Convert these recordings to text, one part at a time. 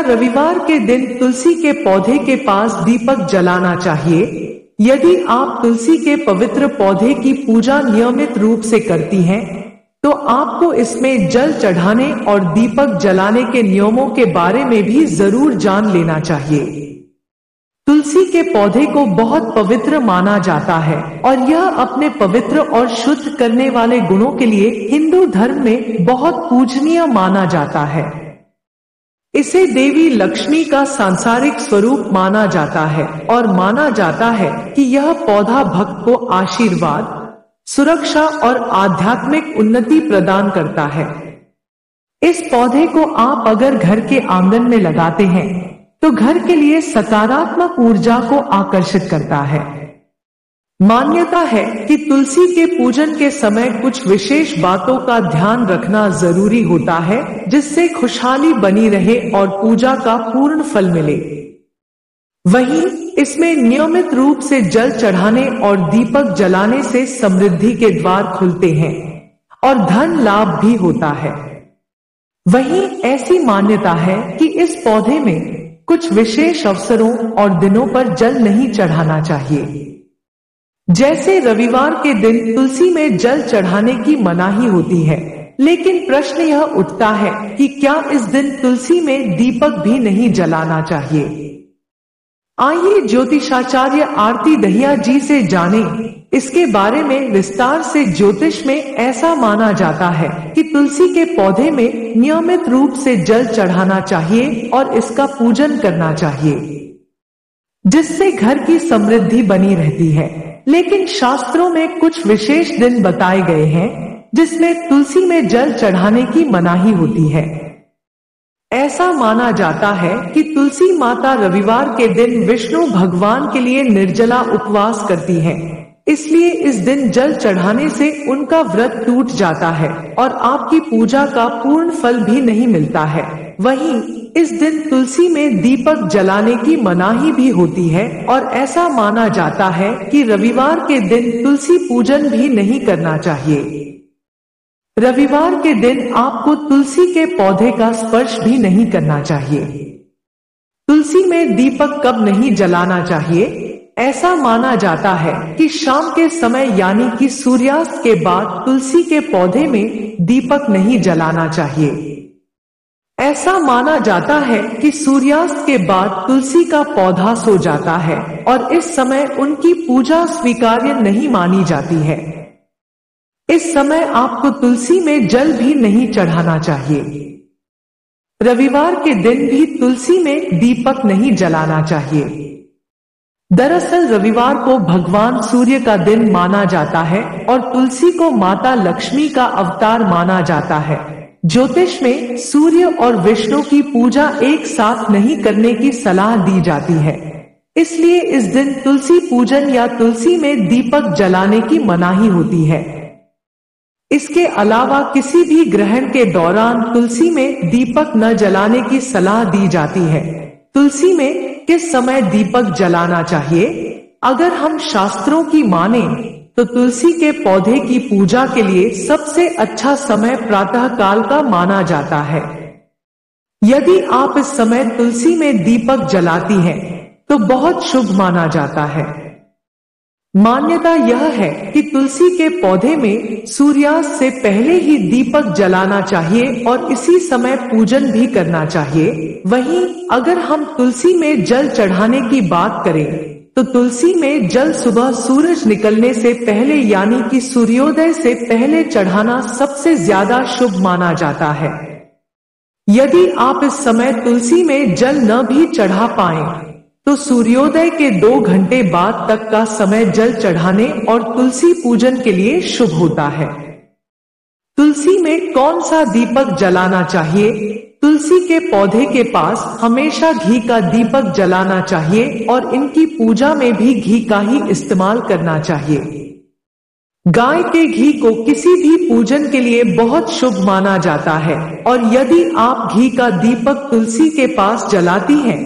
रविवार के दिन तुलसी के पौधे के पास दीपक जलाना चाहिए? यदि आप तुलसी के पवित्र पौधे की पूजा नियमित रूप से करती हैं, तो आपको इसमें जल चढ़ाने और दीपक जलाने के नियमों के बारे में भी जरूर जान लेना चाहिए। तुलसी के पौधे को बहुत पवित्र माना जाता है और यह अपने पवित्र और शुद्ध करने वाले गुणों के लिए हिंदू धर्म में बहुत पूजनीय माना जाता है। इसे देवी लक्ष्मी का सांसारिक स्वरूप माना जाता है और माना जाता है कि यह पौधा भक्त को आशीर्वाद, सुरक्षा और आध्यात्मिक उन्नति प्रदान करता है। इस पौधे को आप अगर घर के आंगन में लगाते हैं तो घर के लिए सकारात्मक ऊर्जा को आकर्षित करता है। मान्यता है कि तुलसी के पूजन के समय कुछ विशेष बातों का ध्यान रखना जरूरी होता है, जिससे खुशहाली बनी रहे और पूजा का पूर्ण फल मिले। वहीं इसमें नियमित रूप से जल चढ़ाने और दीपक जलाने से समृद्धि के द्वार खुलते हैं और धन लाभ भी होता है। वहीं ऐसी मान्यता है कि इस पौधे में कुछ विशेष अवसरों और दिनों पर जल नहीं चढ़ाना चाहिए। जैसे रविवार के दिन तुलसी में जल चढ़ाने की मनाही होती है, लेकिन प्रश्न यह उठता है कि क्या इस दिन तुलसी में दीपक भी नहीं जलाना चाहिए? आइए ज्योतिषाचार्य आरती दहिया जी से जानें इसके बारे में विस्तार से। ज्योतिष में ऐसा माना जाता है कि तुलसी के पौधे में नियमित रूप से जल चढ़ाना चाहिए और इसका पूजन करना चाहिए, जिससे घर की समृद्धि बनी रहती है। लेकिन शास्त्रों में कुछ विशेष दिन बताए गए हैं जिसमें तुलसी में जल चढ़ाने की मनाही होती है। ऐसा माना जाता है कि तुलसी माता रविवार के दिन विष्णु भगवान के लिए निर्जला उपवास करती हैं। इसलिए इस दिन जल चढ़ाने से उनका व्रत टूट जाता है और आपकी पूजा का पूर्ण फल भी नहीं मिलता है। वहीं इस दिन तुलसी में दीपक जलाने की मनाही भी होती है और ऐसा माना जाता है कि रविवार के दिन तुलसी पूजन भी नहीं करना चाहिए। रविवार के दिन आपको तुलसी के पौधे का स्पर्श भी नहीं करना चाहिए। तुलसी में दीपक कब नहीं जलाना चाहिए? ऐसा माना जाता है कि शाम के समय यानी कि सूर्यास्त के बाद तुलसी के पौधे में दीपक नहीं जलाना चाहिए। ऐसा माना जाता है कि सूर्यास्त के बाद तुलसी का पौधा सो जाता है और इस समय उनकी पूजा स्वीकार्य नहीं मानी जाती है। इस समय आपको तुलसी में जल भी नहीं चढ़ाना चाहिए। रविवार के दिन भी तुलसी में दीपक नहीं जलाना चाहिए। दरअसल रविवार को भगवान सूर्य का दिन माना जाता है और तुलसी को माता लक्ष्मी का अवतार माना जाता है। ज्योतिष में सूर्य और विष्णु की पूजा एक साथ नहीं करने की सलाह दी जाती है। इसलिए इस दिन तुलसी पूजन या तुलसी में दीपक जलाने की मनाही होती है। इसके अलावा किसी भी ग्रहण के दौरान तुलसी में दीपक न जलाने की सलाह दी जाती है। तुलसी में किस समय दीपक जलाना चाहिए? अगर हम शास्त्रों की माने तो तुलसी के पौधे की पूजा के लिए सबसे अच्छा समय प्रातः काल का माना जाता है। यदि आप इस समय तुलसी में दीपक जलाती हैं, तो बहुत शुभ माना जाता है। मान्यता यह है कि तुलसी के पौधे में सूर्यास्त से पहले ही दीपक जलाना चाहिए और इसी समय पूजन भी करना चाहिए। वहीं अगर हम तुलसी में जल चढ़ाने की बात करें तो तुलसी में जल सुबह सूरज निकलने से पहले यानी कि सूर्योदय से पहले चढ़ाना सबसे ज्यादा शुभ माना जाता है। यदि आप इस समय तुलसी में जल न भी चढ़ा पाएं, तो सूर्योदय के 2 घंटे बाद तक का समय जल चढ़ाने और तुलसी पूजन के लिए शुभ होता है। तुलसी में कौन सा दीपक जलाना चाहिए? तुलसी के पौधे के पास हमेशा घी का दीपक जलाना चाहिए और इनकी पूजा में भी घी का ही इस्तेमाल करना चाहिए। गाय के घी को किसी भी पूजन के लिए बहुत शुभ माना जाता है और यदि आप घी का दीपक तुलसी के पास जलाती हैं,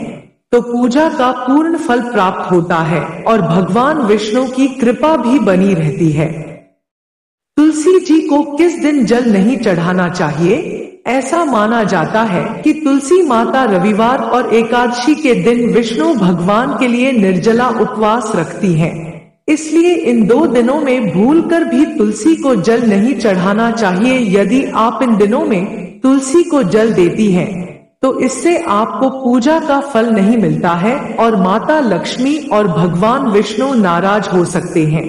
तो पूजा का पूर्ण फल प्राप्त होता है और भगवान विष्णु की कृपा भी बनी रहती है। तुलसी जी को किस दिन जल नहीं चढ़ाना चाहिए? ऐसा माना जाता है कि तुलसी माता रविवार और एकादशी के दिन विष्णु भगवान के लिए निर्जला उपवास रखती हैं। इसलिए इन 2 दिनों में भूलकर भी तुलसी को जल नहीं चढ़ाना चाहिए। यदि आप इन दिनों में तुलसी को जल देती हैं, तो इससे आपको पूजा का फल नहीं मिलता है और माता लक्ष्मी और भगवान विष्णु नाराज हो सकते हैं।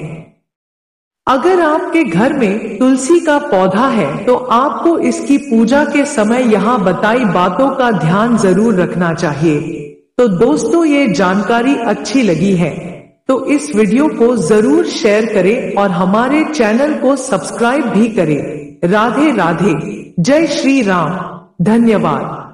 अगर आपके घर में तुलसी का पौधा है तो आपको इसकी पूजा के समय यहाँ बताई बातों का ध्यान जरूर रखना चाहिए। तो दोस्तों, ये जानकारी अच्छी लगी है तो इस वीडियो को जरूर शेयर करें और हमारे चैनल को सब्सक्राइब भी करें। राधे राधे, जय श्री राम, धन्यवाद।